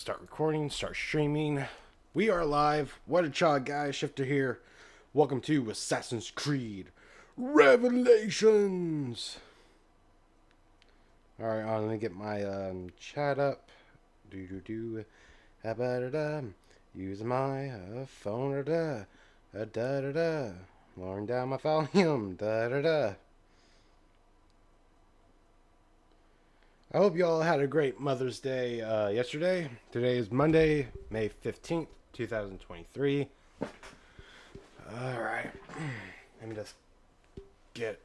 Start recording, start streaming. We are live. What a child, guys. Shifter here. Welcome to Assassin's Creed Revelations. Alright, let me get my chat up. Using my phone. Lowering down my volume. I hope you all had a great Mother's Day yesterday. Today is Monday, May 15th, 2023. Alright. Let me just get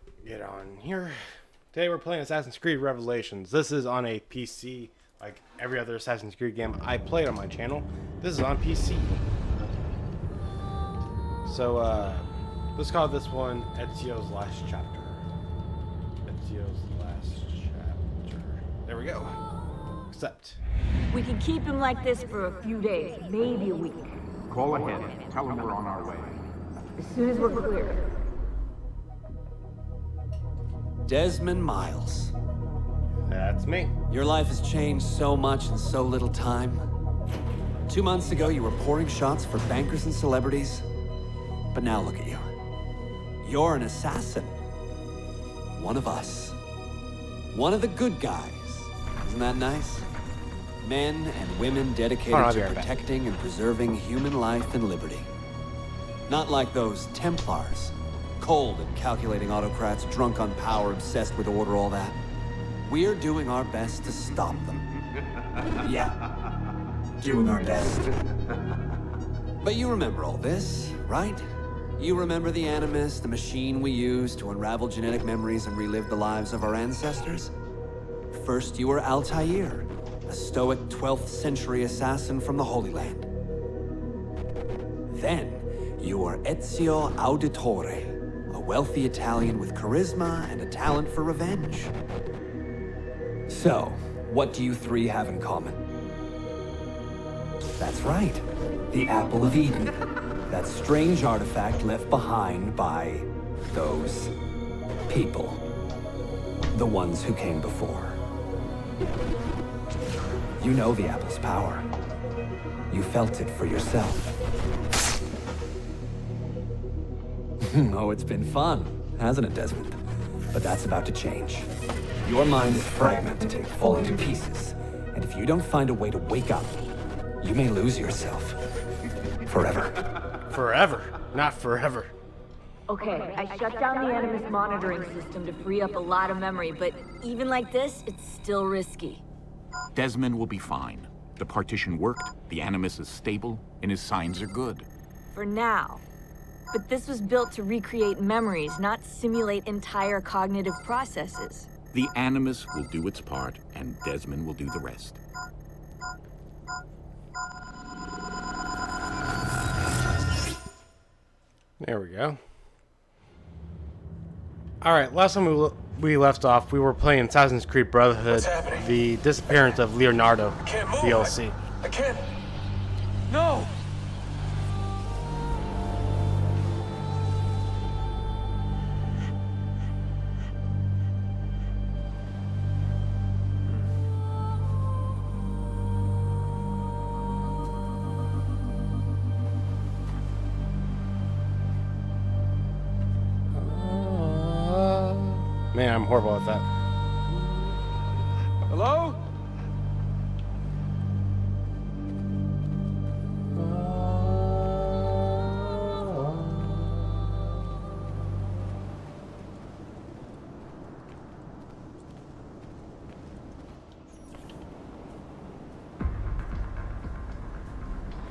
on here. Today we're playing Assassin's Creed Revelations. This is on a PC, like every other Assassin's Creed game I played on my channel. This is on PC. So, let's call this one Ezio's Last Chapter. Ezio's Last Chapter. There we go. Accept. We can keep him like this for a few days, maybe a week. Call ahead. Tell him we're on our way. As soon as we're clear. Desmond Miles. That's me. Your life has changed so much in so little time. 2 months ago, you were pouring shots for bankers and celebrities. But now look at you. You're an assassin. One of us. One of the good guys. Isn't that nice? Men and women dedicated I'll be to right back. protecting and preserving human life and liberty. Not like those Templars. Cold and calculating autocrats, drunk on power, obsessed with order, all that. We're doing our best to stop them. Yeah. Doing our best. But you remember all this, right? You remember the Animus, the machine we used to unravel genetic memories and relive the lives of our ancestors? First, you were Altair, a stoic 12th century assassin from the Holy Land. Then, you were Ezio Auditore, a wealthy Italian with charisma and a talent for revenge. So, what do you three have in common? That's right, the Apple of Eden. That strange artifact left behind by those people. The ones who came before. You know the apple's power. You felt it for yourself. Oh, it's been fun, hasn't it, Desmond? But that's about to change. Your mind is fragmented and falling to pieces. And if you don't find a way to wake up, you may lose yourself. Forever. Forever, not forever. Okay, I shut down the Animus monitoring system to free up a lot of memory, but even like this, it's still risky. Desmond will be fine. The partition worked, the Animus is stable, and his signs are good. For now. But this was built to recreate memories, not simulate entire cognitive processes. The Animus will do its part, and Desmond will do the rest. There we go. Alright, last time we left off, we were playing Assassin's Creed Brotherhood, the disappearance of Leonardo DLC. I can't. No! Man, I'm horrible at that. Hello?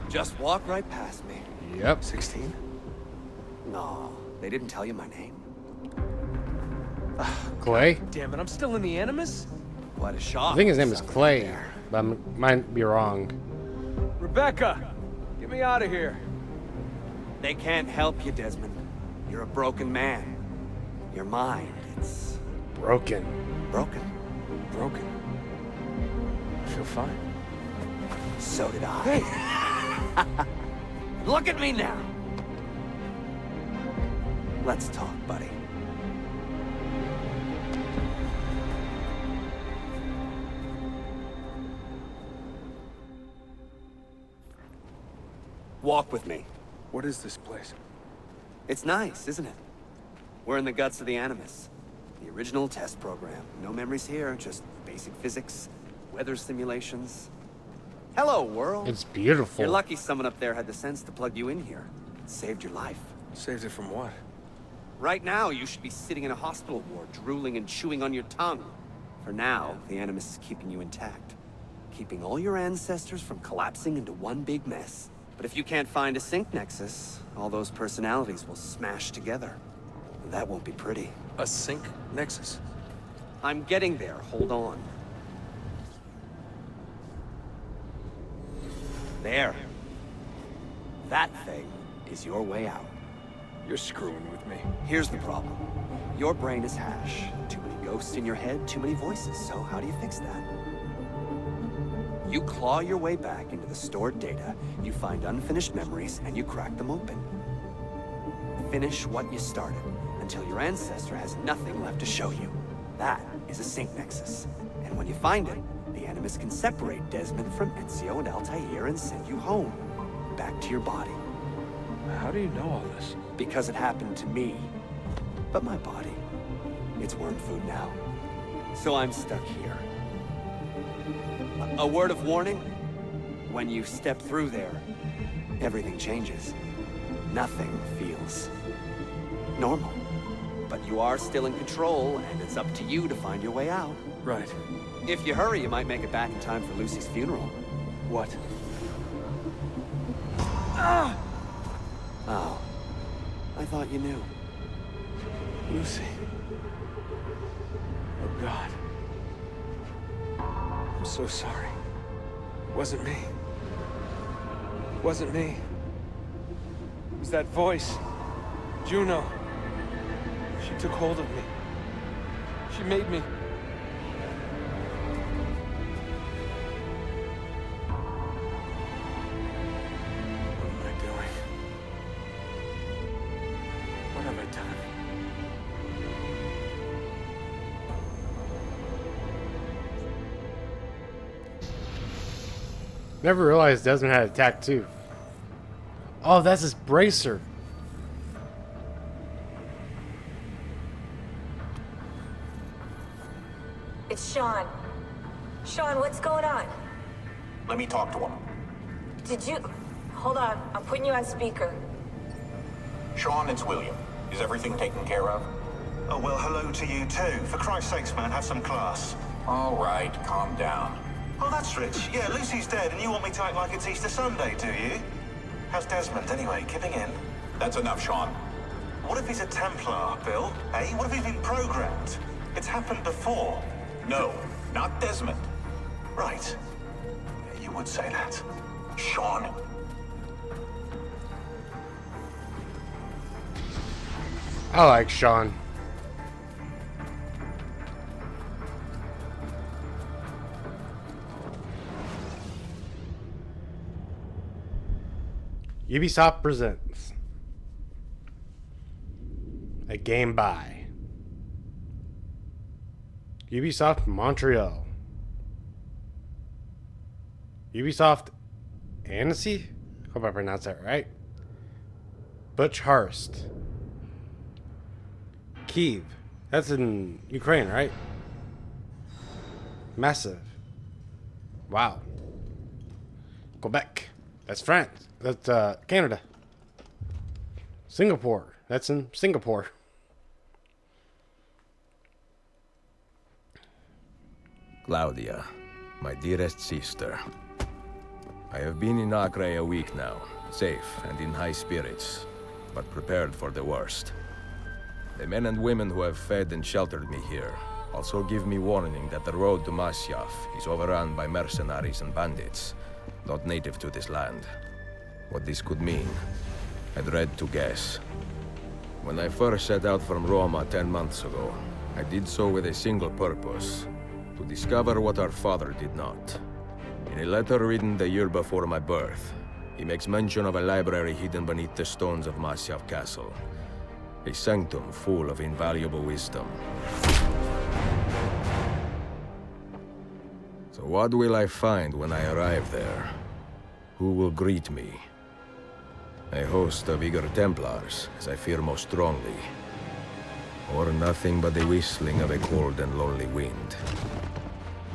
Just walk right past me. Yep. 16? No, they didn't tell you my name. Clay? Damn it, I'm still in the Animus? What a shock. I think his name is Clay, but I might be wrong. Rebecca! Get me out of here. They can't help you, Desmond. You're a broken man. Your mind, it's Broken. broken. Broken. I feel fine. So did I. Look at me now. Let's talk, buddy. Walk with me. What is this place? It's nice, isn't it? We're in the guts of the Animus. The original test program. No memories here, just basic physics, weather simulations. Hello, world. It's beautiful. You're lucky someone up there had the sense to plug you in here. It saved your life. Saved it from what? Right now, you should be sitting in a hospital ward, drooling and chewing on your tongue. For now, the Animus is keeping you intact. Keeping all your ancestors from collapsing into one big mess. But if you can't find a sync nexus, all those personalities will smash together. And that won't be pretty. A sync nexus? I'm getting there, hold on. There. That thing is your way out. You're screwing with me. Here's the problem. Your brain is hash. Too many ghosts in your head, too many voices. So how do you fix that? You claw your way back into the stored data, you find unfinished memories, and you crack them open. Finish what you started, until your ancestor has nothing left to show you. That is a sync nexus. And when you find it, the Animus can separate Desmond from Ezio and Altair and send you home. Back to your body. How do you know all this? Because it happened to me. But my body, it's worm food now. So I'm stuck here. A word of warning? When you step through there, everything changes. Nothing feels normal. But you are still in control, and it's up to you to find your way out. Right. If you hurry, you might make it back in time for Lucy's funeral. What? Oh. I thought you knew. Lucy. Oh, God. I'm so sorry. It wasn't me. It wasn't me. It was that voice. Juno. She took hold of me. She made me... What am I doing? What have I done? Never realized Desmond had a tattoo. Oh, that's his bracer. It's Sean. Sean, what's going on? Let me talk to him. Did you... Hold on, I'm putting you on speaker. Sean, it's William. Is everything taken care of? Oh, well, hello to you too. For Christ's sakes, man, have some class. All right, calm down. Oh, that's rich. Yeah, Lucy's dead, and you want me to act like it's Easter Sunday, do you? How's Desmond, anyway? Giving in? That's enough, Sean. What if he's a Templar, Bill? Eh? What if he's been programmed? It's happened before. No, not Desmond. Right. You would say that. Sean. I like Sean. Ubisoft presents a game by Ubisoft Montreal. Ubisoft Annecy? Hope I pronounced that right. Butch Harst. Kiev. That's in Ukraine, right? Massive. Wow. Quebec. That's France. That's Canada. Singapore. That's in Singapore. Claudia, my dearest sister. I have been in Acre a week now, safe and in high spirits, but prepared for the worst. The men and women who have fed and sheltered me here also give me warning that the road to Masyaf is overrun by mercenaries and bandits, not native to this land. What this could mean, I dread to guess. When I first set out from Roma 10 months ago, I did so with a single purpose: to discover what our father did not. In a letter written the year before my birth, he makes mention of a library hidden beneath the stones of Masyaf Castle. A sanctum full of invaluable wisdom. So what will I find when I arrive there? Who will greet me? A host of eager Templars, as I fear most strongly. Or nothing but the whistling of a cold and lonely wind.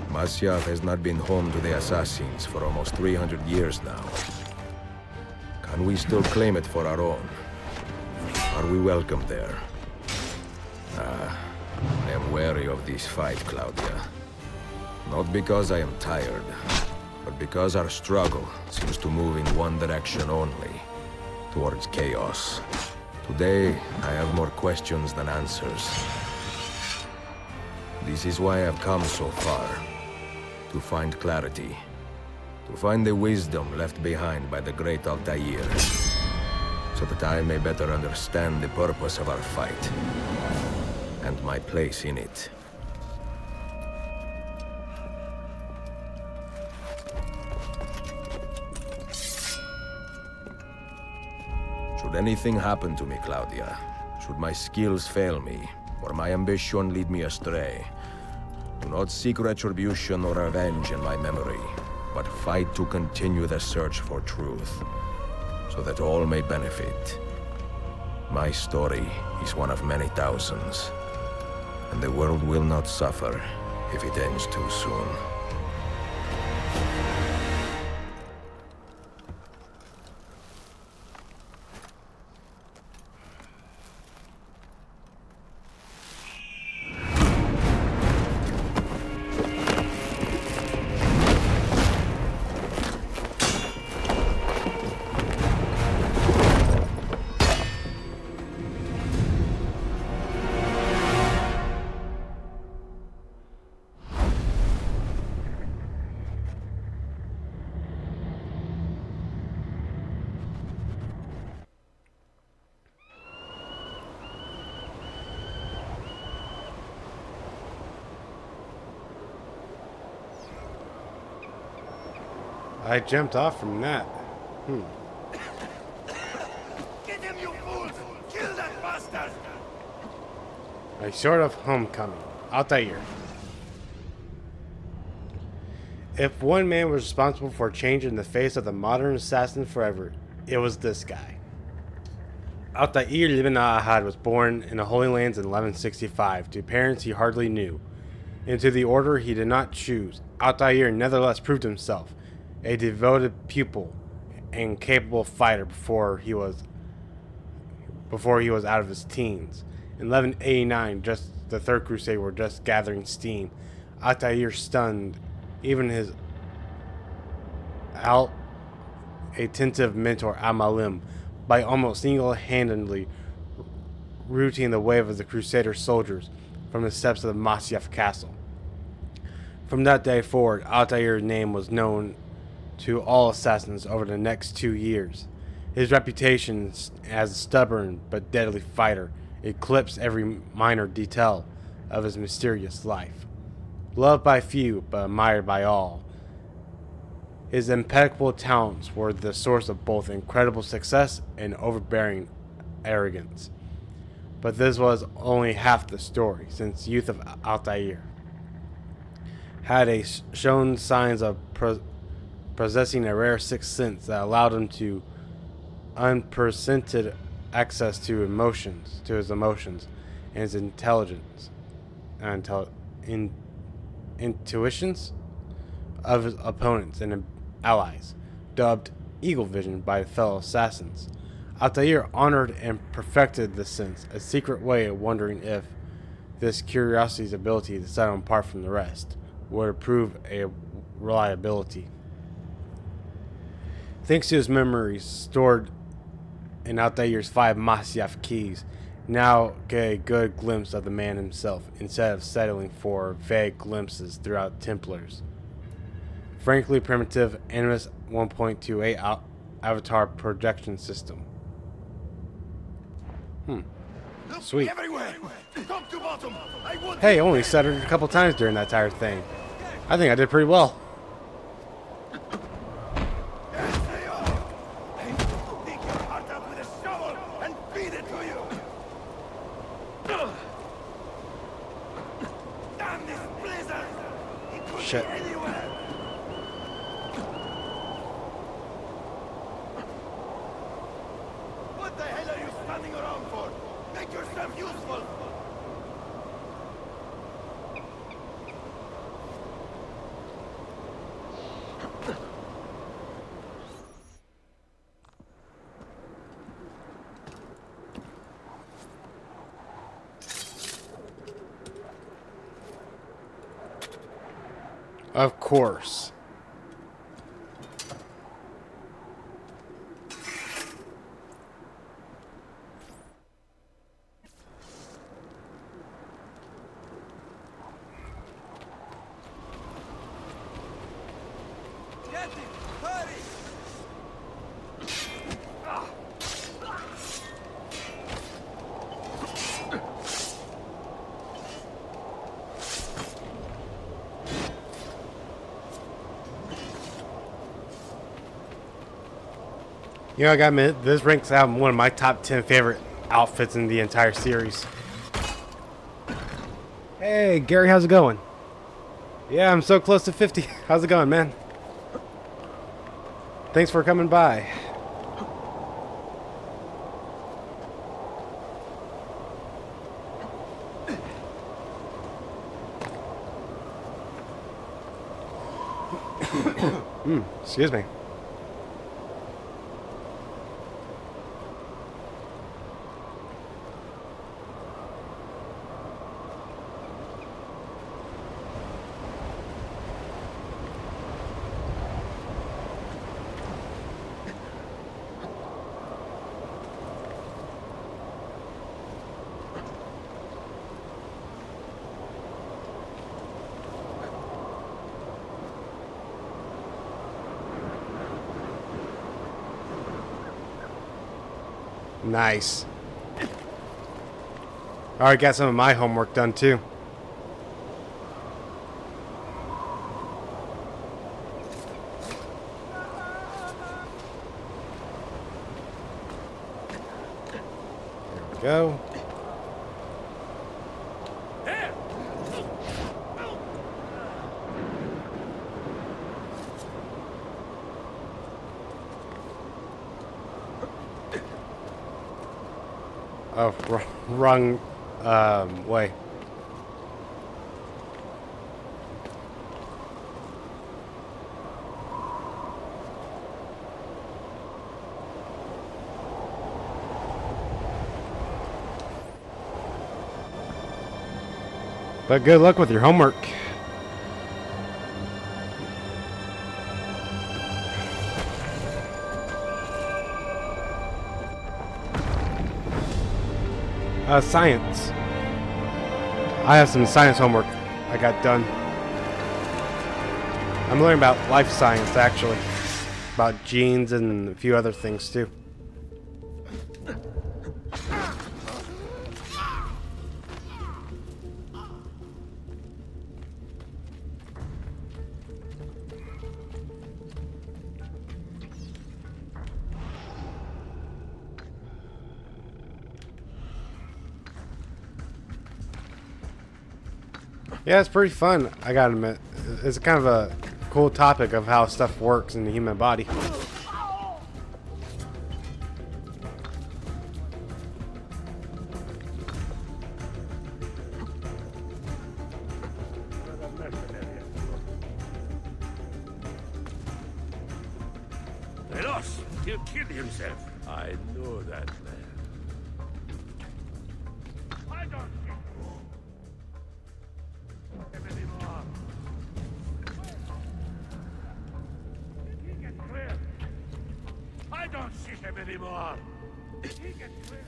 Masyaf has not been home to the assassins for almost 300 years now. Can we still claim it for our own? Are we welcome there? I am wary of this fight, Claudia. Not because I am tired, but because our struggle seems to move in one direction only, towards chaos. Today, I have more questions than answers. This is why I've come so far. To find clarity. To find the wisdom left behind by the great Altair. So that I may better understand the purpose of our fight. And my place in it. Should anything happen to me, Claudia, should my skills fail me, or my ambition lead me astray, do not seek retribution or revenge in my memory, but fight to continue the search for truth, so that all may benefit. My story is one of many thousands, and the world will not suffer if it ends too soon. I jumped off from that. Get him, you fools! Kill that bastard! A sort of homecoming. Altair. If one man was responsible for changing the face of the modern assassin forever, it was this guy. Altair ibn Ahad was born in the Holy Lands in 1165 to parents he hardly knew, and to the order he did not choose. Altair nevertheless proved himself a devoted pupil and capable fighter before he was out of his teens. In 1189, just the Third Crusade were just gathering steam. Altair stunned even his attentive mentor Al-Malim by almost single-handedly routing the wave of the Crusader soldiers from the steps of the Masyaf castle. From that day forward, Altair's name was known to all assassins over the next 2 years. His reputation as a stubborn but deadly fighter eclipsed every minor detail of his mysterious life. Loved by few but admired by all, his impeccable talents were the source of both incredible success and overbearing arrogance. But this was only half the story, since youth of Altair had shown signs of possessing a rare sixth sense that allowed him to unprecedented access to his emotions, and his intelligence and intuitions of his opponents and allies, dubbed Eagle Vision by fellow assassins. Altair honored and perfected this sense, a secret way of wondering if this curiosity's ability to set him apart from the rest would prove a reliability. Thanks to his memories stored in Altair's 5 Masyaf keys, now get a good glimpse of the man himself, instead of settling for vague glimpses throughout Templars. Frankly primitive Animus 1.28 avatar projection system. Sweet. Hey, I only said it a couple times during that entire thing. I think I did pretty well. Shit. Make yourself useful! Of course. Get him! Hurry! You know, I gotta admit, this ranks out one of my top 10 favorite outfits in the entire series. Hey, Gary, how's it going? Yeah, I'm so close to 50. How's it going, man? Thanks for coming by. Excuse me. Nice. Alright, got some of my homework done too. There we go. Oh, wrong way. But good luck with your homework. Science. I have some science homework I got done. I'm learning about life science, actually. About genes and a few other things, too. Yeah, it's pretty fun, I gotta admit. It's kind of a cool topic of how stuff works in the human body. Veloz, he'll kill himself. I know that man. I don't see him anymore. He gets clear. I don't see him anymore. He gets clear.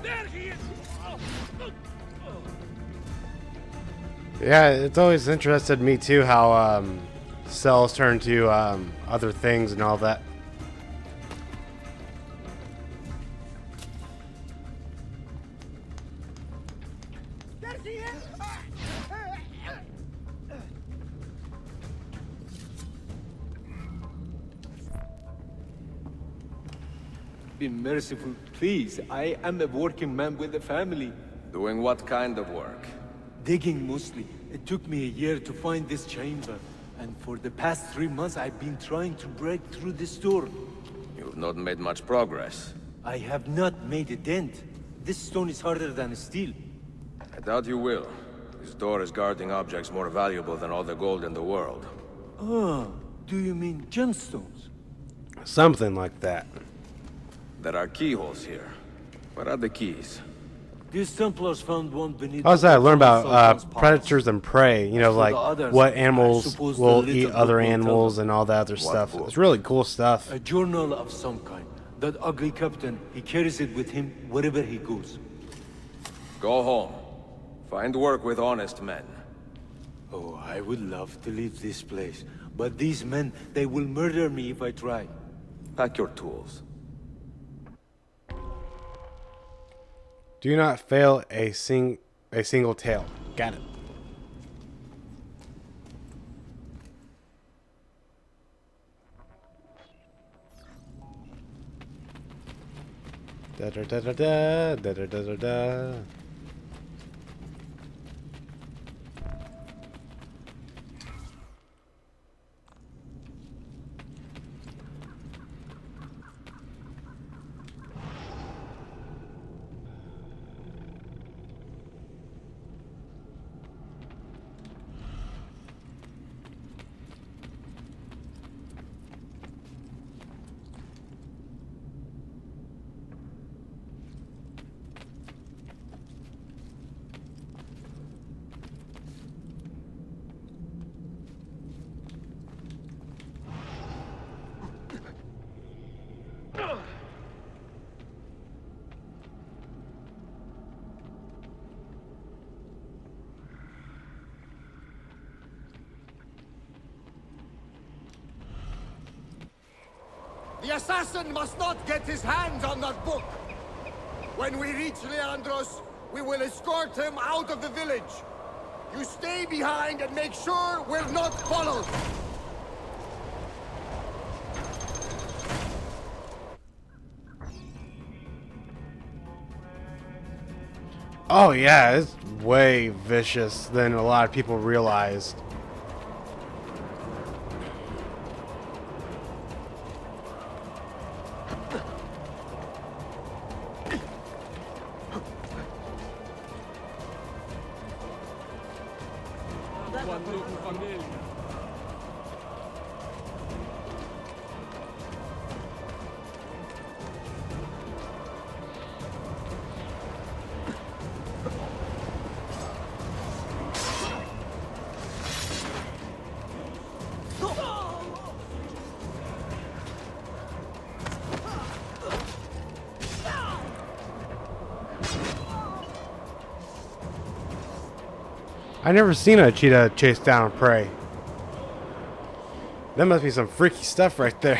There he is! Yeah, it's always interested me too how cells turn to other things and all that. Be merciful, please. I am a working man with a family. Doing what kind of work? Digging mostly. It took me a year to find this chamber. And for the past 3 months, I've been trying to break through this door. You've not made much progress. I have not made a dent. This stone is harder than steel. I doubt you will. This door is guarding objects more valuable than all the gold in the world. Ah, do you mean gemstones? Something like that. There are keyholes here. Where are the keys? These Templars found one beneath... Also, I learned about Sultan's palace. predators and prey. You know, For like the others, what I animals suppose the will little eat book other will tell animals them. and all that other stuff. It's really cool stuff. A journal of some kind. That ugly captain, he carries it with him wherever he goes. Go home. Find work with honest men. Oh, I would love to leave this place. But these men, they will murder me if I try. Pack your tools. Do not fail a single tail. Got it. Da da da da da da da da da da. The assassin must not get his hands on that book. When we reach Leandros, we will escort him out of the village. You stay behind and make sure we're not followed. Oh yeah, it's way vicious than a lot of people realized. I never seen a cheetah chase down a prey. That must be some freaky stuff right there.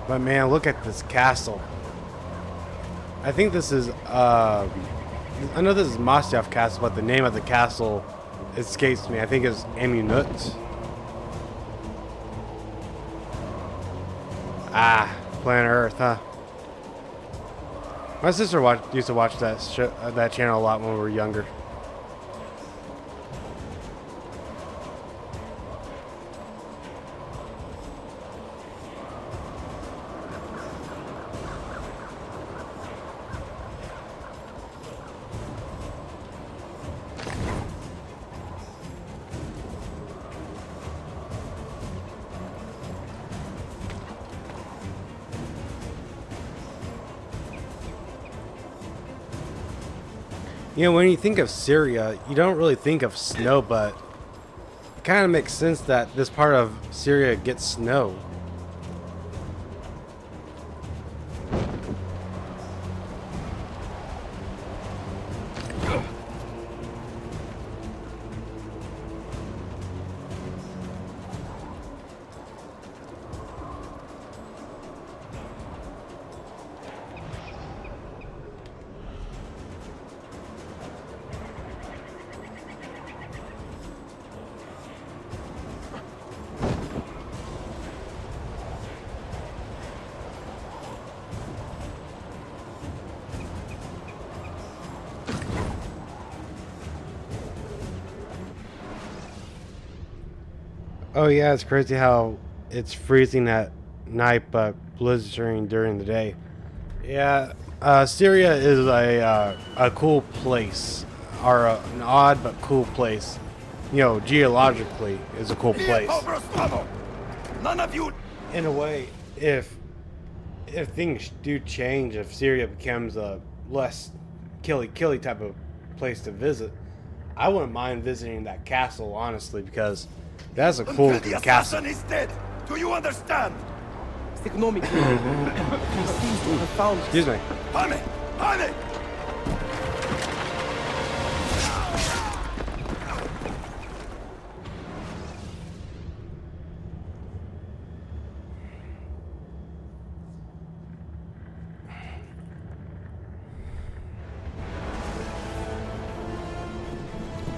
But man, look at this castle. I think this is, I know this is Masyaf Castle, but the name of the castle escapes me. I think it's Amunut. Ah, Planet Earth, huh? My sister used to watch that channel a lot when we were younger. You know, when you think of Syria, you don't really think of snow, but it kind of makes sense that this part of Syria gets snow. Oh yeah, it's crazy how it's freezing at night but blizzarding during the day. Yeah, Syria is a cool place, or an odd but cool place. You know, geologically is a cool place. None of you. In a way, if things do change, if Syria becomes a less killy type of place to visit, I wouldn't mind visiting that castle, honestly, because that's a cool looking castle. Is dead. Do you understand? Ignore me, he seems to have found us. Excuse me. Honey! Honey!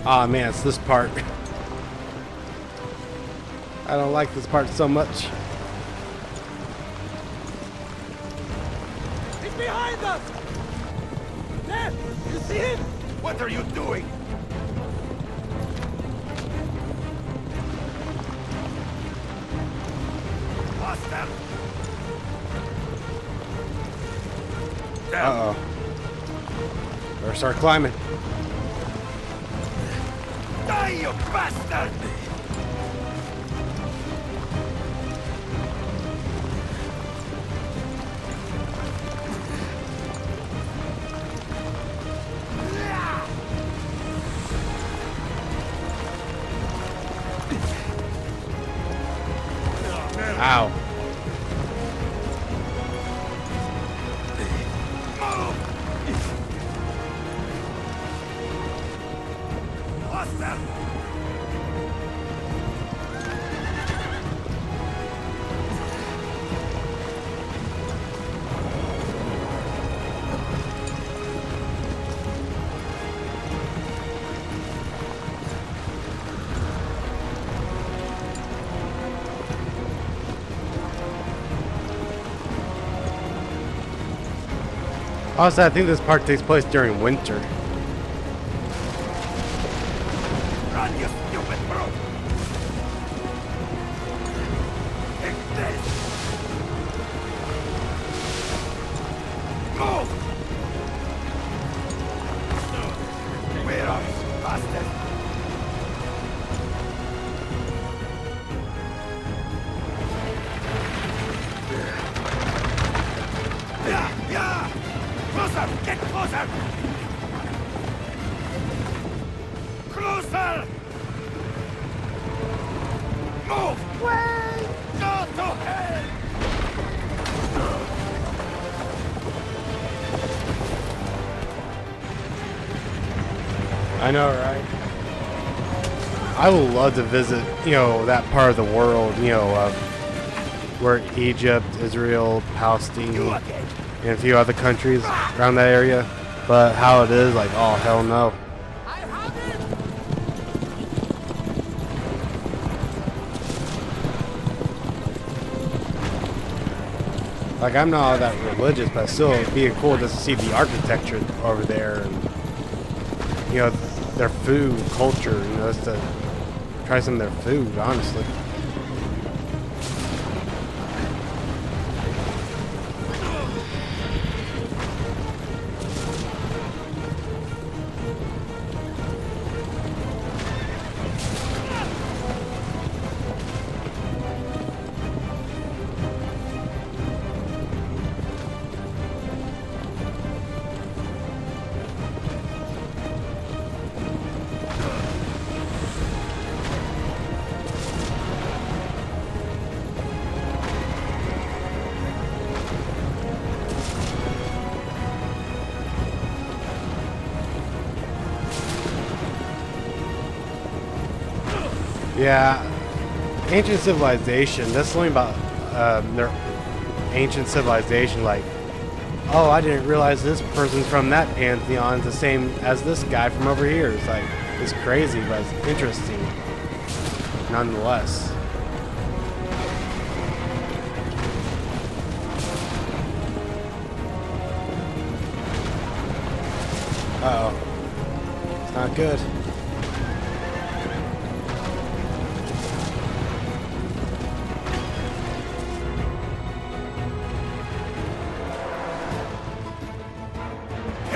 Aw, man, it's this part. I don't like this part so much. He's behind us! Ned! You see him? What are you doing? Hostile! Uh-oh. Better start climbing. Die, you bastard! Ow. Hostile! Also, I think this part takes place during winter. Run, you stupid brute! Take this! Move! Where are you, bastard? Yeah! Yeah! Closer! Get closer! Closer! Move! Wait! Go to hell! I know, right? I would love to visit, you know, that part of the world, you know, where Egypt, Israel, Palestine, and a few other countries around that area. But how it is, like, oh, hell no. Like, I'm not all that religious, but still, it'd be cool just to see the architecture over there and, you know, their food, culture, you know, just to try some of their food, honestly. Yeah, ancient civilization. That's something about their ancient civilization. Like, oh, I didn't realize this person's from that pantheon, the same as this guy from over here. It's like, it's crazy, but it's interesting, nonetheless. Uh-oh, it's not good.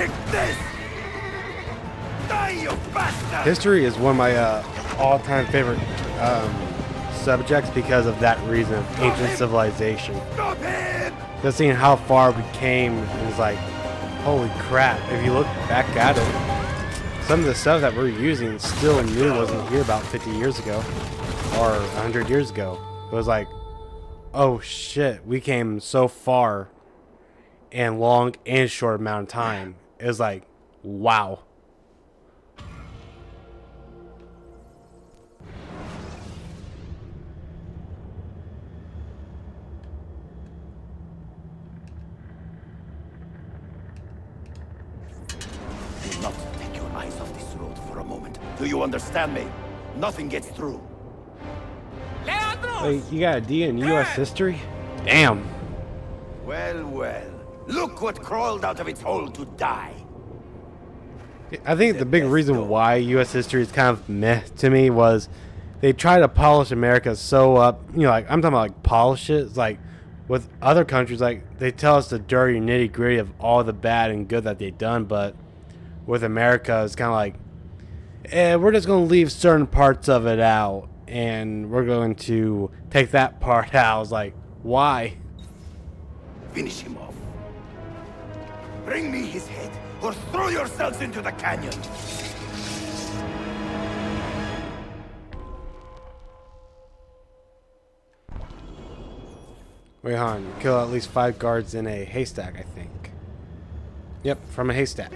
Take this! Die, you bastard! History is one of my all-time favorite subjects because of that reason, ancient civilization. Stop him! Just seeing how far we came is like, holy crap. If you look back at it, some of the stuff that we're using still new wasn't here about 50 years ago or 100 years ago. It was like, oh shit, we came so far in long and short amount of time. It was like, wow. Do not take your eyes off this road for a moment. Do you understand me? Nothing gets through. Wait, you got a D in U.S. history? Damn. Well, well. Look what crawled out of its hole to die. I think the big reason why U.S. history is kind of meh to me was they try to polish America so up. You know, like, I'm talking about like polish it. It's like with other countries, like they tell us the dirty nitty gritty of all the bad and good that they've done. But with America, it's kind of like, we're just going to leave certain parts of it out. And we're going to take that part out. It's like, why? Finish him off. Bring me his head, or throw yourselves into the canyon. Wait, hon. Kill at least 5 guards in a haystack, I think. Yep, from a haystack.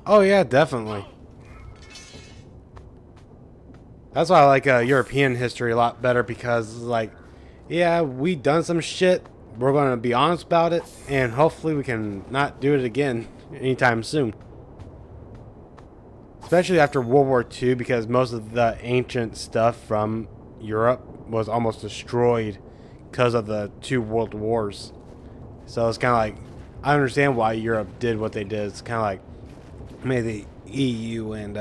Oh yeah, definitely. That's why I like European history a lot better because, like, yeah, we done some shit. We're gonna be honest about it, and hopefully we can not do it again anytime soon. Especially after World War II, because most of the ancient stuff from Europe was almost destroyed because of the 2 world wars. So it's kind of like, I understand why Europe did what they did. It's kind of like, maybe the EU and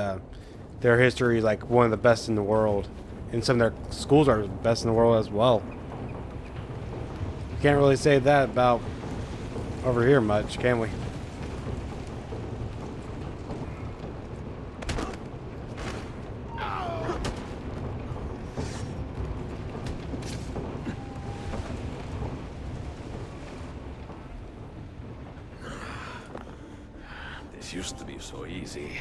their history is like one of the best in the world, and some of their schools are the best in the world as well. Can't really say that about over here much, can we? This used to be so easy.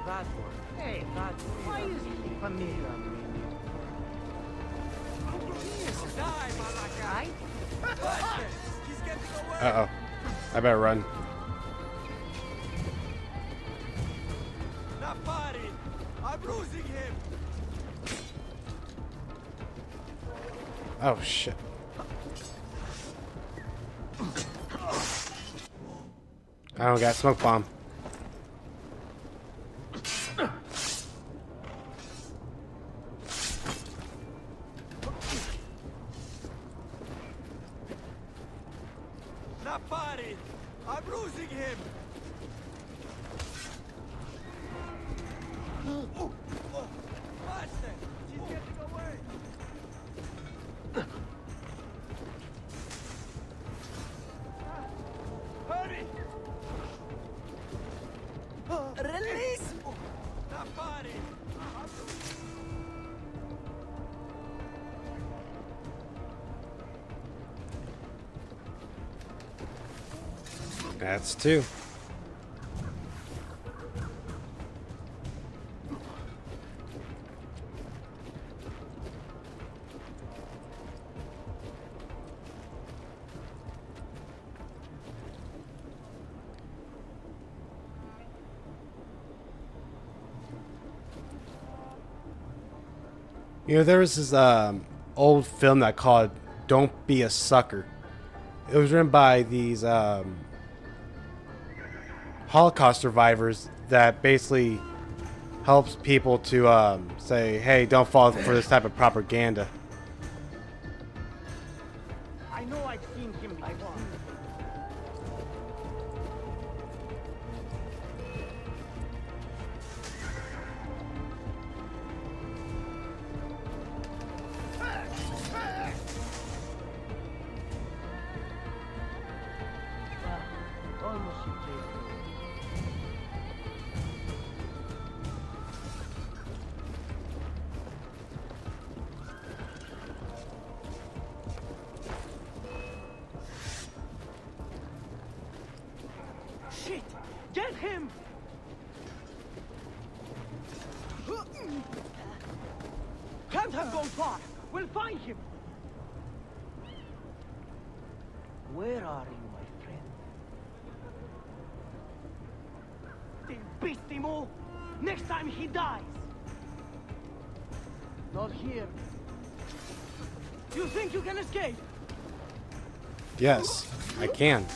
That one. Hey, that one. Why is he familiar? Uh-oh. I better run. I'm losing him. Oh shit. I don't got smoke bomb. Napari! I'm losing him! Bastard! She's getting away! Hurry! Release! Napari! That's 2. You know, there was this old film that called "Don't Be a Sucker." It was written by these Holocaust survivors that basically helps people to say, "Hey, don't fall for this type of propaganda." I know I've seen him before. Almost replaced. Shit! Get him! Can't have gone far. We'll find him. Where are you, my friend? They beast him all. Next time he dies. Not here. You think you can escape? Yes, I can.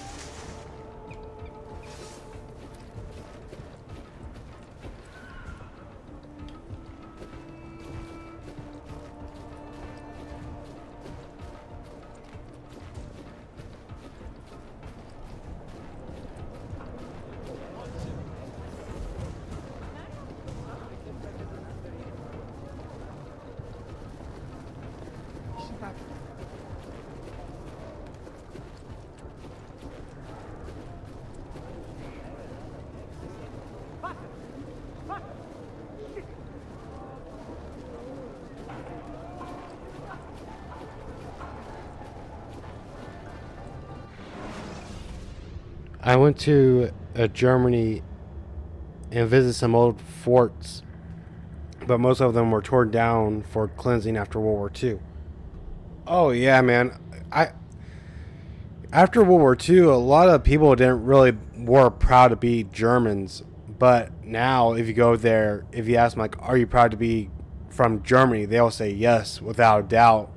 I went to Germany and visited some old forts, but most of them were torn down for cleansing after World War II. Oh yeah, man. After World War II, a lot of people were proud to be Germans, but now if you go there, if you ask them like, "Are you proud to be from Germany?" they'll say yes, without a doubt.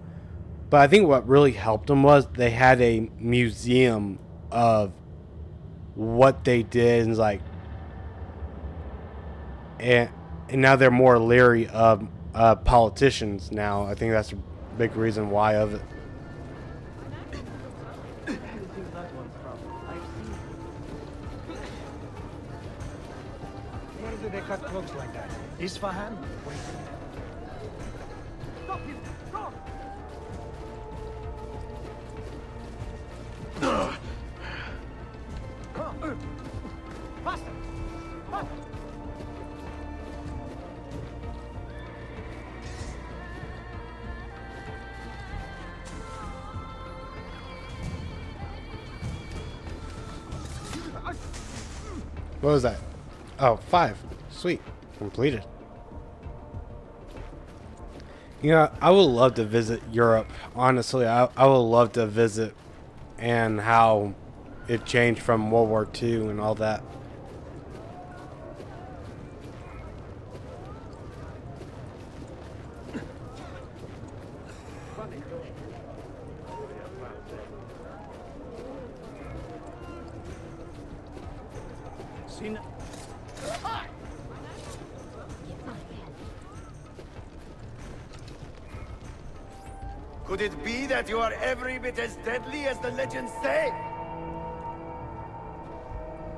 But I think what really helped them was they had a museum of what they did, and like, and now they're more leery of politicians now. I think that's a big reason why of it. Where do they cut cloaks like that? Isfahan? Wait. Stop him! Stop! Faster! Faster! What was that? Oh, 5. Sweet. Completed. You know, I would love to visit Europe. Honestly, I would love to visit and how it changed from World War II and all that. Could it be that you are every bit as deadly as the legends say?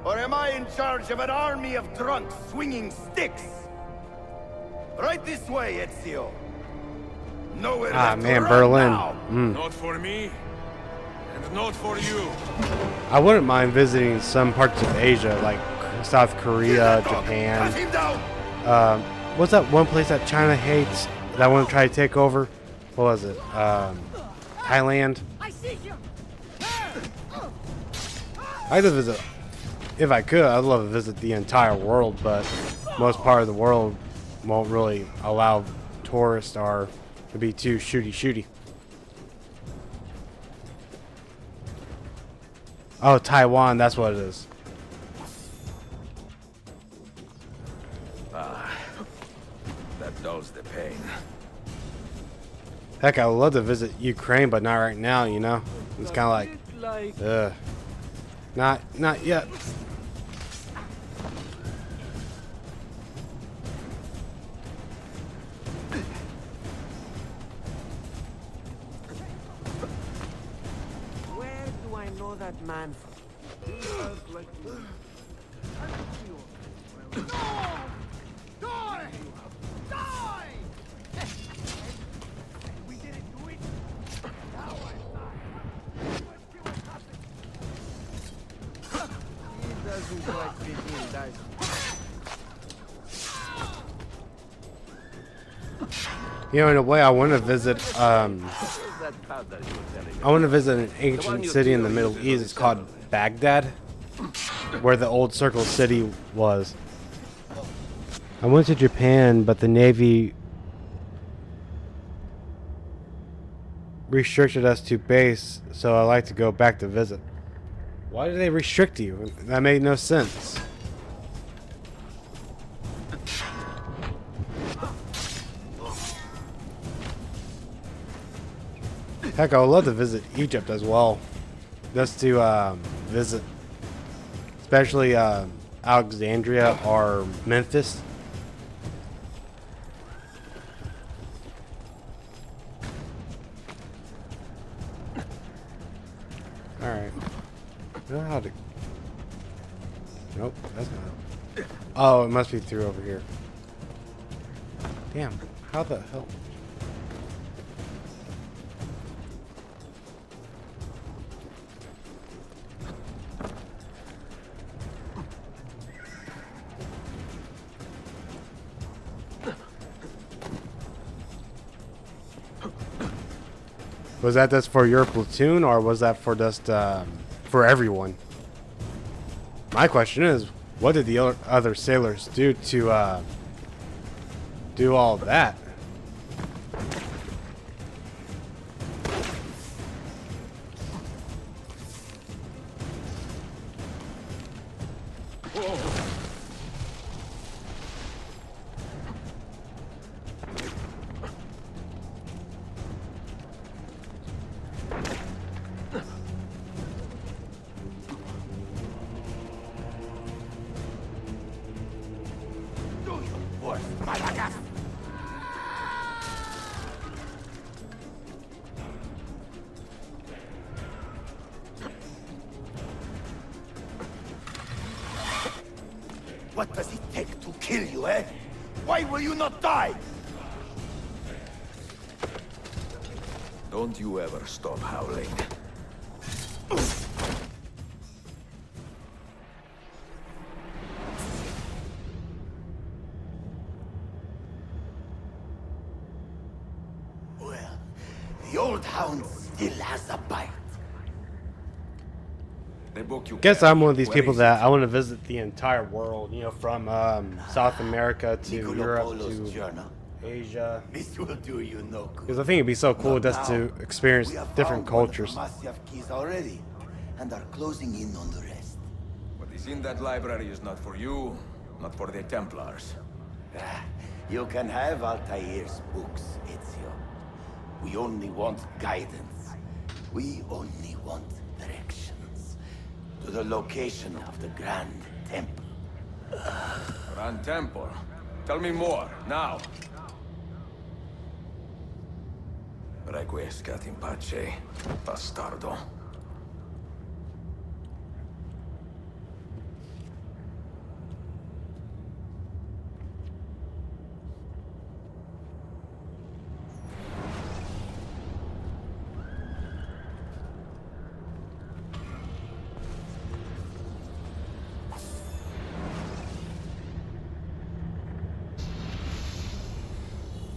Or am I in charge of an army of drunks swinging sticks? Right this way, Ezio. Nowhere left to man, run Berlin. now. Not for me, and not for you. I wouldn't mind visiting some parts of Asia, like South Korea, Cut Japan. him down. What's that one place that China hates that I want to try to take over? What was it? Thailand. I see you. I'd like to visit, if I could, I'd love to visit the entire world, but most part of the world won't really allow tourists or to be too shooty. Oh, Taiwan, that's what it is. That dulls the pain. Heck, I would love to visit Ukraine, but not right now, you know? It's kind of like, not yet. Where do I know that man from? Die! Die! We didn't do it. He doesn't quite fit in, does he? You know, in a way, I want to visit, That powder you were telling me. I want to visit an ancient city in the Middle East. It's called Baghdad, where the old Circle City was. I went to Japan, but the Navy restricted us to base, so I like to go back to visit. Why did they restrict you? That made no sense. Heck, I would love to visit Egypt as well. Just to visit, especially Alexandria or Memphis. Alright. I don't know how to... Nope, that's not... Oh, it must be through over here. Damn, how the hell... Was that just for your platoon, or was that for just for everyone? My question is, what did the other sailors do to do all that? What does it take to kill you, eh? Why will you not die? Don't you ever stop howling. Well, the old hound still has a bite. Guess I'm one of these people that I want to visit the entire world, you know, from South America to Europe to Asia. This will do you no good. Because I think it'd be so cool just to experience different cultures. Masyaf keys already, and are closing in on the rest. What is in that library is not for you, not for the Templars. You can have Altair's books, Ezio. We only want guidance. We only want directions. To the location of the Grand Temple. Grand Temple? Tell me more, now. Requiescat in pace, bastardo.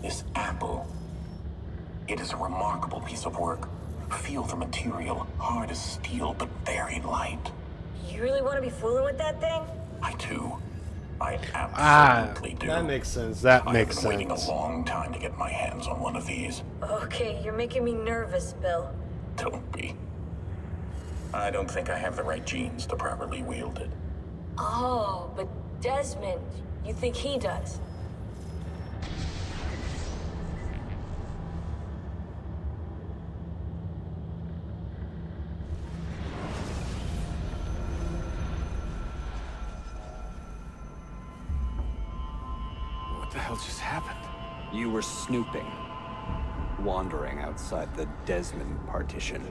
This apple. It is a remarkable piece of work. Feel the material, hard as steel, but very light. You really want to be fooling with that thing? I do. I absolutely do. That makes sense. That makes I've been waiting sense. a long time to get my hands on one of these. Okay, you're making me nervous, Bill. Don't be. I don't think I have the right genes to properly wield it. Oh, but Desmond, you think he does? hell just happened? You were snooping. Wandering outside the Desmond partition.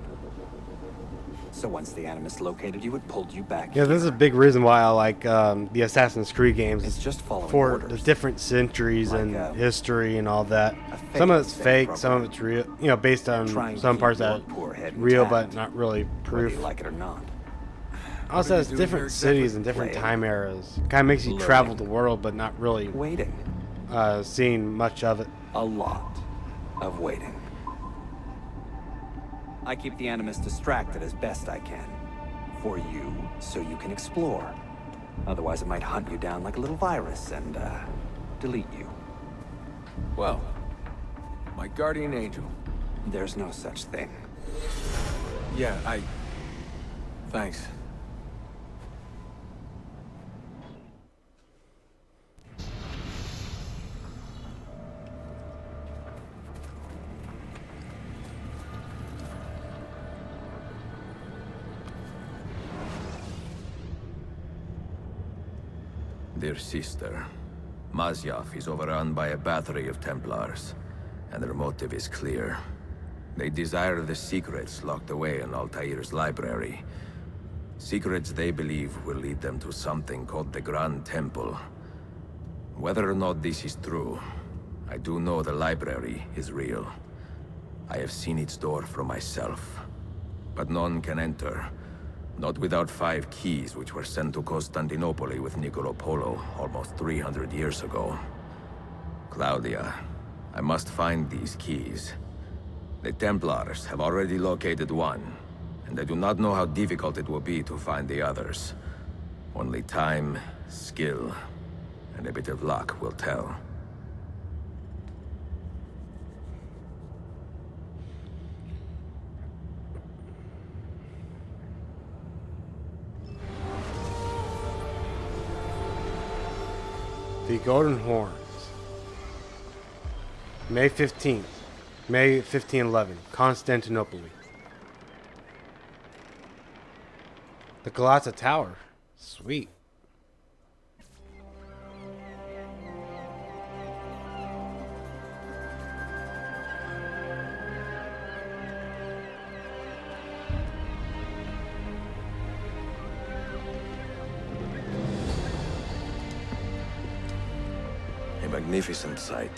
So once the Animus located you, it pulled you back. Yeah, this is a big reason why I like the Assassin's Creed games. It's just following for orders. the different centuries Like, and history and all that. fake Some of it's fake, program. some of it's real. You know, based on Trying to some keep parts your that poor head real, intact, but not really whether proof. you like it or not. Also, has doing different here exactly? cities and different Playing. time eras. Kind of makes you Learning. travel the world, but not really Waiting. seeing much of it. A lot of waiting. I keep the Animus distracted as best I can. For you, so you can explore. Otherwise, it might hunt you down like a little virus and, delete you. Well, my guardian angel. There's no such thing. Yeah, Thanks. Dear sister, Masyaf is overrun by a battery of Templars, and their motive is clear. They desire the secrets locked away in Altair's library. Secrets they believe will lead them to something called the Grand Temple. Whether or not this is true, I do know the library is real. I have seen its door for myself. But none can enter. Not without 5 keys which were sent to Constantinople with Niccolo Polo almost 300 years ago. Claudia, I must find these keys. The Templars have already located one, and I do not know how difficult it will be to find the others. Only time, skill, and a bit of luck will tell. The Golden Horns. May 15th. May 1511. Constantinople. The Galata Tower. Sweet. A magnificent sight.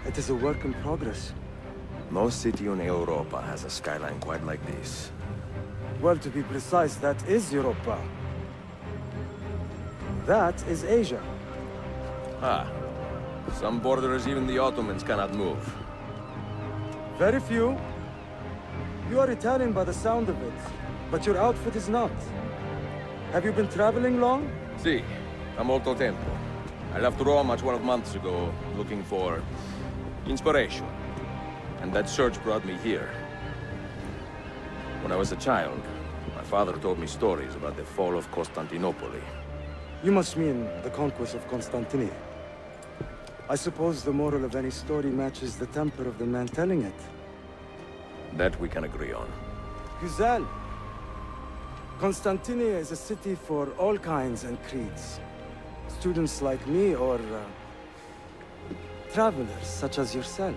It is a work in progress. No city in Europa has a skyline quite like this. Well, to be precise, that is Europa. That is Asia. Ah. Some borders even the Ottomans cannot move. Very few. You are Italian by the sound of it, but your outfit is not. Have you been traveling long? Si, da molto tempo. I left Rome 12 months ago, looking for inspiration. And that search brought me here. When I was a child, my father told me stories about the fall of Constantinople. You must mean the conquest of Constantinople. I suppose the moral of any story matches the temper of the man telling it. That we can agree on. Güzel. Constantinople is a city for all kinds and creeds. Students like me or travelers such as yourself.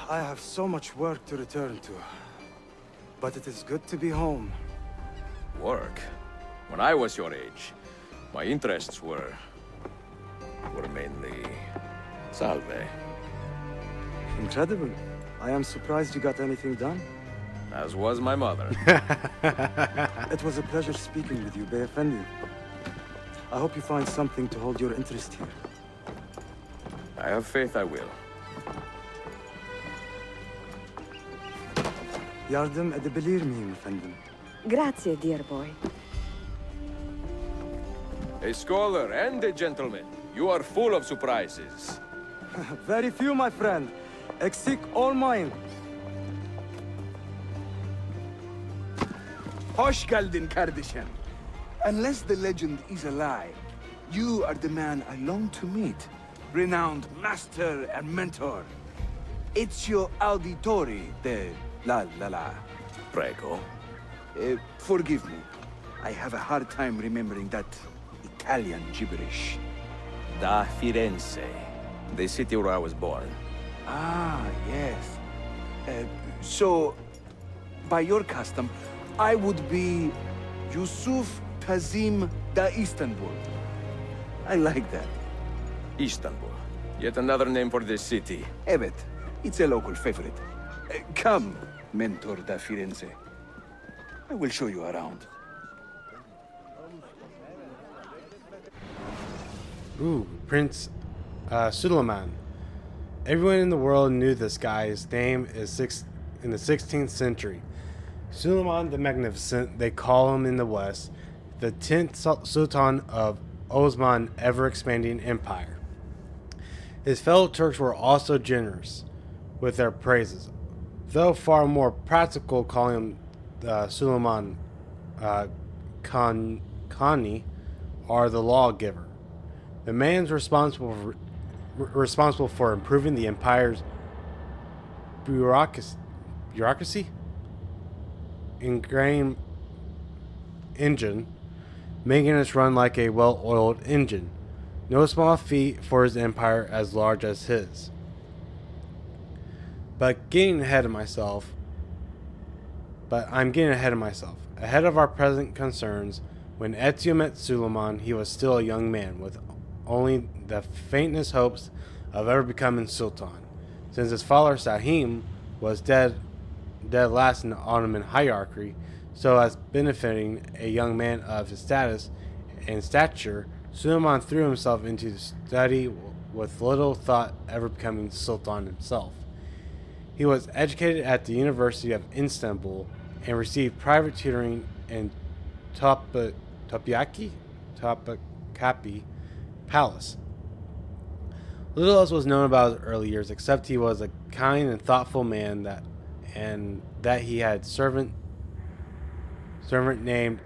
I have so much work to return to. But it is good to be home. Work? When I was your age, my interests were mainly salve. Incredible. I am surprised you got anything done. As was my mother. It was a pleasure speaking with you, Beyefendi. I hope you find something to hold your interest here. I have faith I will. Yardım edebilir miyim efendim? Grazie, dear boy. A scholar and a gentleman. You are full of surprises. Very few, my friend. Eksik olmayın. Hoş geldin kardeşim. Unless the legend is a lie, you are the man I long to meet. Renowned master and mentor. Ezio Auditore de la. Prego. Forgive me. I have a hard time remembering that Italian gibberish. Da Firenze, the city where I was born. Ah, yes. So, by your custom, I would be Yusuf Kazim da Istanbul. I like that. Istanbul. Yet another name for this city. Evet, it's a local favorite. Come, Mentor da Firenze. I will show you around. Ooh, Prince Suleiman. Everyone in the world knew this guy. His name is in the 16th century. Suleiman the Magnificent, they call him in the West, the 10th Sultan of Osman ever-expanding empire. His fellow Turks were also generous with their praises, though far more practical, calling him Suleiman Khani, or the lawgiver. The man's responsible for improving the empire's bureaucracy, ingrained engine, making us run like a well-oiled engine. No small feat for his empire as large as his. I'm getting ahead of myself. Ahead of our present concerns, when Ezio met Suleiman, he was still a young man with only the faintest hopes of ever becoming Sultan, since his father Sahim was dead last in the Ottoman hierarchy. So as benefiting a young man of his status and stature, Suleiman threw himself into the study with little thought ever becoming Sultan himself. He was educated at the University of Istanbul and received private tutoring in Topkapi Palace. Little else was known about his early years, except he was a kind and thoughtful man, that he had servant named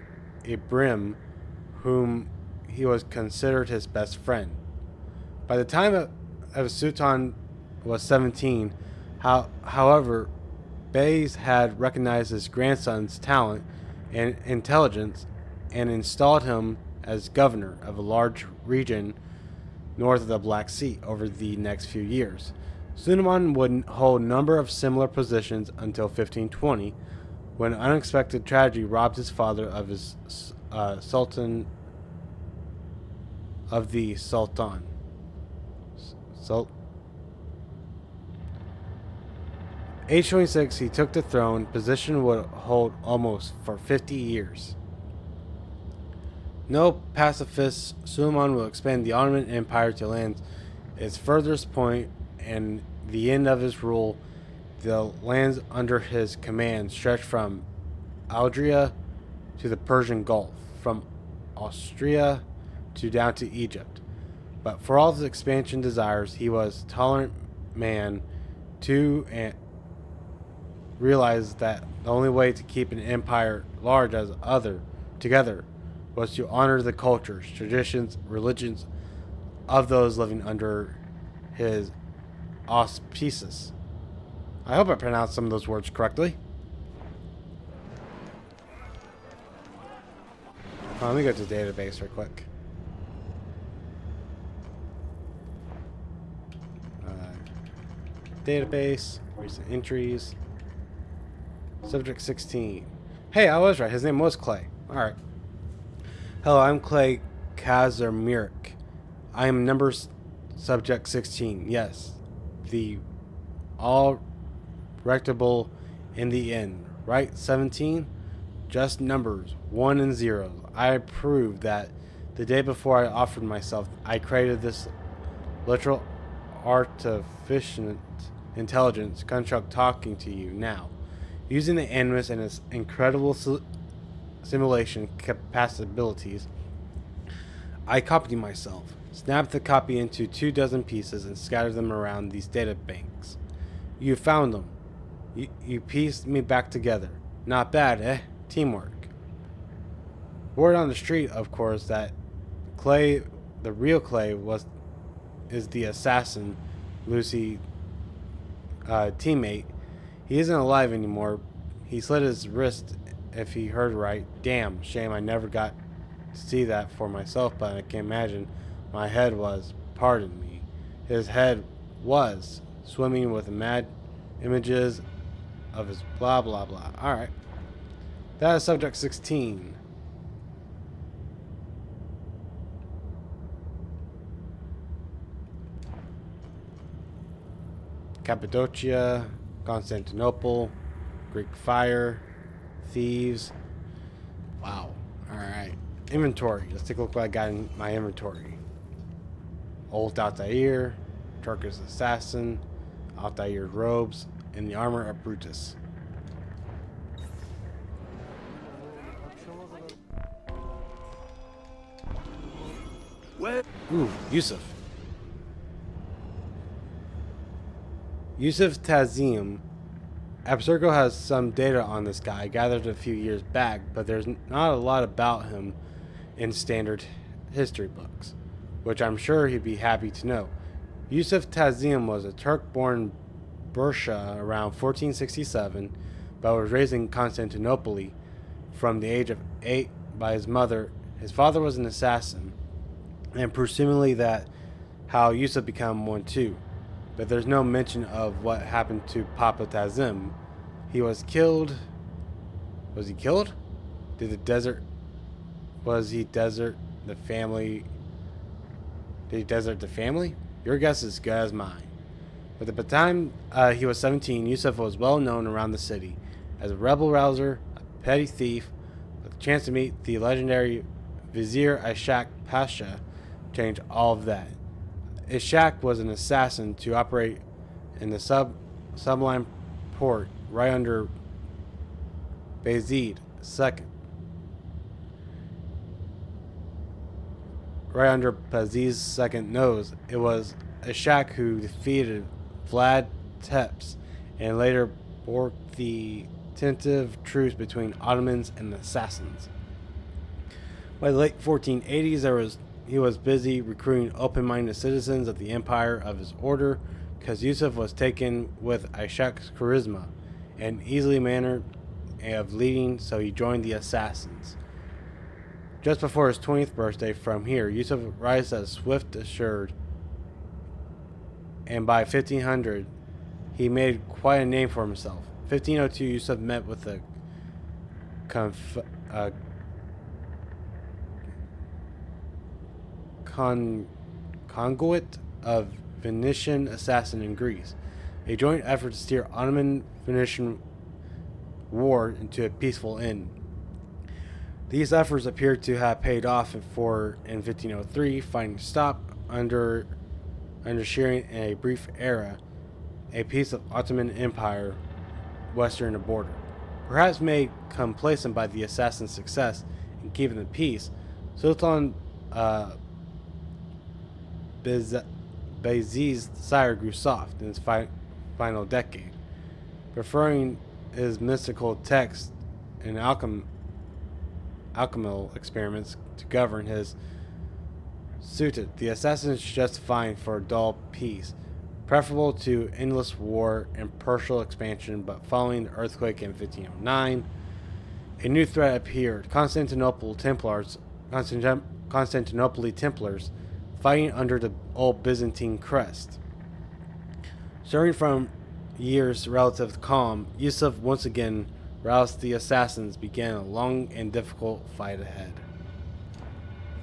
Ibrahim, whom he was considered his best friend. By the time of Sultan was 17, however, Beys had recognized his grandson's talent and intelligence and installed him as governor of a large region north of the Black Sea over the next few years. Suleiman would hold a number of similar positions until 1520, when an unexpected tragedy robbed his father of his Sultan. Age 26, he took the throne, position would hold almost for 50 years. No pacifist, Suleiman will expand the Ottoman Empire to land its furthest point, and the end of his rule, the lands under his command stretched from Algeria to the Persian Gulf, from Austria to down to Egypt. But for all his expansion desires, he was a tolerant man too, and realized that the only way to keep an empire large as other together was to honor the cultures, traditions, religions of those living under his auspices. I hope I pronounced some of those words correctly. Let me go to the database real quick. Database, recent entries. Subject 16. Hey, I was right. His name was Clay. Alright. Hello, I'm Clay Kazimirik. I am number subject 16. Yes. The all rectable in the end. Right? 17? Just numbers. 1 and 0. I proved that the day before I offered myself, I created this literal artificial intelligence construct talking to you now. Using the Animus and its incredible simulation capabilities, I copied myself, snapped the copy into 24 pieces, and scattered them around these data banks. You found them. You pieced me back together. Not bad, eh? Teamwork. Word on the street, of course, that Clay, the real Clay, is the assassin, Lucy teammate. He isn't alive anymore. He slit his wrist if he heard right. Damn, shame I never got to see that for myself, but I can imagine my head was, pardon me, his head was swimming with mad images of his blah blah blah. Alright. That is subject 16. Cappadocia, Constantinople, Greek fire, thieves. Wow. Alright. Inventory. Let's take a look what I got in my inventory. Old Altair, Turkish assassin, Altair's robes, and the armor of Brutus. Ooh, Yusuf. Yusuf Tazim. Abstergo has some data on this guy, gathered a few years back, but there's not a lot about him in standard history books, which I'm sure he'd be happy to know. Yusuf Tazim was a Turk-born Bursha around 1467, but was raised in Constantinople from the age of 8 by his mother. His father was an assassin, and presumably that how Yusuf became one too. But there's no mention of what happened to Papa Tazim. He was killed. Was he killed? Was he desert the family? Did he desert the family? Your guess is as good as mine. But at the time he was 17, Yusuf was well known around the city as a rebel rouser, a petty thief. With the chance to meet the legendary Vizier Ishak Pasha changed all of that. Ishak was an assassin to operate in the sublime port right under Bayezid II. Right under Bayezid's second nose. It was Ishak who defeated Vlad Tepes and later broke the tentative truce between Ottomans and assassins. By the late 1480s, he was busy recruiting open-minded citizens of the empire of his order, because Yusuf was taken with Ishak's charisma and easily manner of leading, so he joined the assassins. Just before his 20th birthday from here, Yusuf rises as swift assured, and by 1500 he made quite a name for himself. 1502 Yusuf met with a conduit of Venetian assassin in Greece, a joint effort to steer Ottoman-Venetian war into a peaceful end. These efforts appear to have paid off in 1503, finding stop under sharing in a brief era, a piece of Ottoman Empire western the border. Perhaps made complacent by the assassin's success in keeping the peace, Sultan Bayezid's sire grew soft in his final decade, preferring his mystical texts and alchemical experiments to govern his suited. The assassins justifying for a dull peace, preferable to endless war and partial expansion, but following the earthquake in 1509, a new threat appeared. Constantinople Templars fighting under the old Byzantine crest. Starting from years relative calm, Yusuf once again roused the assassins, began a long and difficult fight ahead.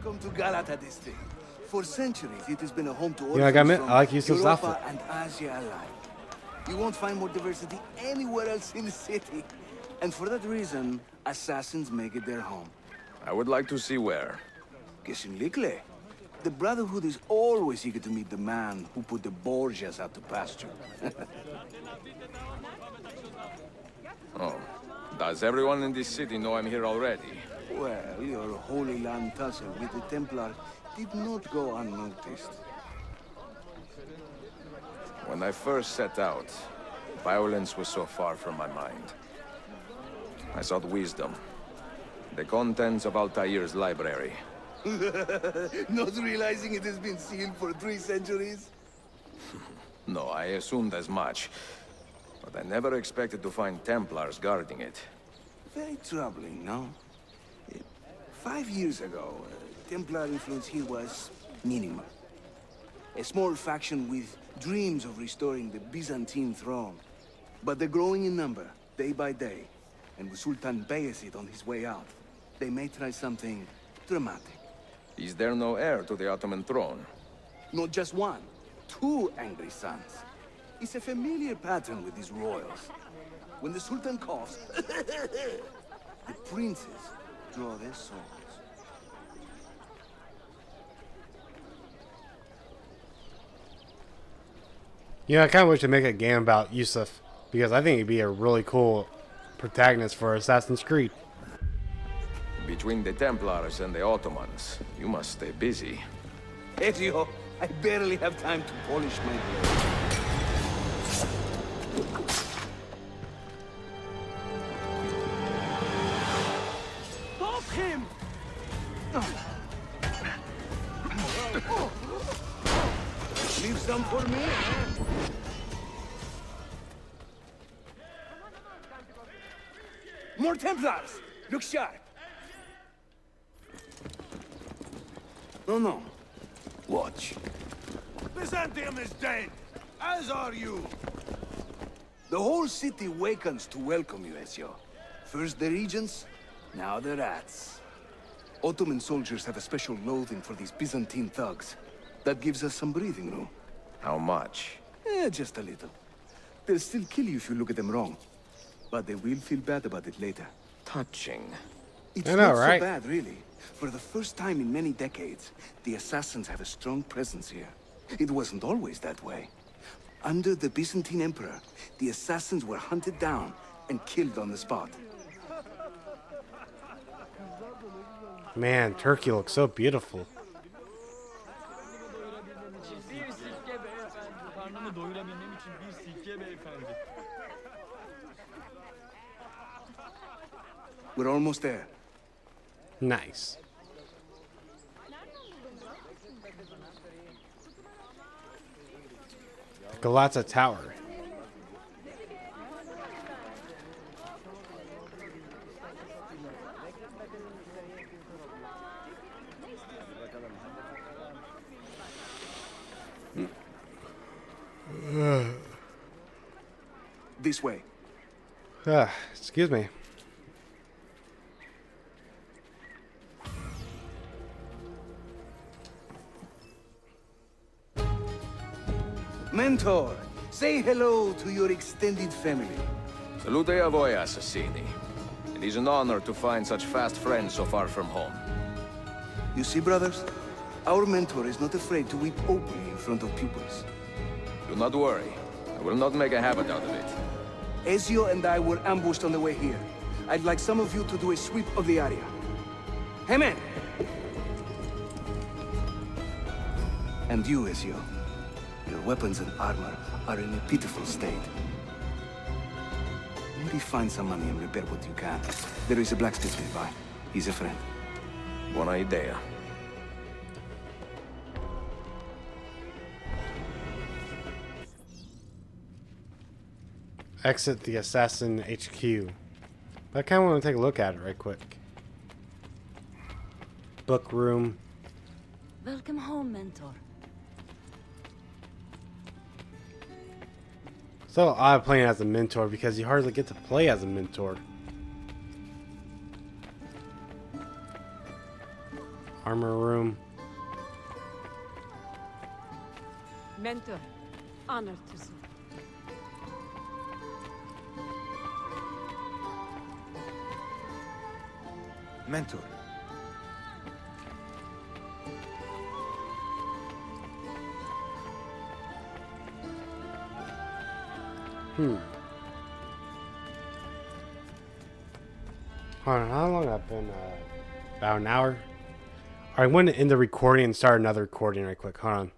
Come to Galata district. For centuries, it has been a home to I like Yusuf's Europa outfit. and Asia alike. You won't find more diversity anywhere else in the city. And for that reason, assassins make it their home. I would like to see where. Kesinlikle. The Brotherhood is always eager to meet the man who put the Borgias out to pasture. Oh, does everyone in this city know I'm here already? Well, your Holy Land tussle with the Templars did not go unnoticed. When I first set out, violence was so far from my mind. I sought wisdom. The contents of Altair's library. Not realizing it has been sealed for 3 centuries? No, I assumed as much. But I never expected to find Templars guarding it. Very troubling, no? 5 years ago, Templar influence here was minimal. A small faction with dreams of restoring the Byzantine throne. But they're growing in number, day by day. And with Sultan Bayezid on his way out, they may try something dramatic. Is there no heir to the Ottoman throne? Not just one, 2 angry sons. It's a familiar pattern with these royals. When the Sultan coughs, the princes draw their swords. You know, I kind of wish to make a game about Yusuf, because I think he'd be a really cool protagonist for Assassin's Creed. Between the Templars and the Ottomans, you must stay busy. Ezio, I barely have time to polish my blade. Stop him! Leave some for me? More Templars! Look sharp! No. Watch. Byzantium is dead, as are you. The whole city wakens to welcome you, Ezio. First the regents, now the rats. Ottoman soldiers have a special loathing for these Byzantine thugs. That gives us some breathing room. How much? Just a little. They'll still kill you if you look at them wrong. But they will feel bad about it later. Touching. It's I know, not right? so bad, really. For the first time in many decades, the assassins have a strong presence here. It wasn't always that way. Under the Byzantine Emperor, the assassins were hunted down and killed on the spot. Man, Turkey looks so beautiful. We're almost there. Nice. Galata Tower. This way. Excuse me. Mentor, say hello to your extended family. Salute a voi, assassini. It is an honor to find such fast friends so far from home. You see, brothers? Our mentor is not afraid to weep openly in front of pupils. Do not worry. I will not make a habit out of it. Ezio and I were ambushed on the way here. I'd like some of you to do a sweep of the area. Hey, man! And you, Ezio. Your weapons and armor are in a pitiful state. Maybe find some money and repair what you can. There is a blacksmith nearby. He's a friend. Buona idea. Exit the Assassin HQ. I kind of want to take a look at it right quick. Book room. Welcome home, Mentor. So odd playing as a mentor because you hardly get to play as a mentor. Armor room. Mentor, honored to see. Mentor. Hold on, how long I've been? About an hour. Alright, I'm going to end the recording and start another recording right quick. Hold on.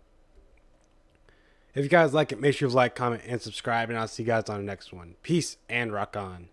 If you guys like it, make sure you like, comment, and subscribe, and I'll see you guys on the next one. Peace and rock on.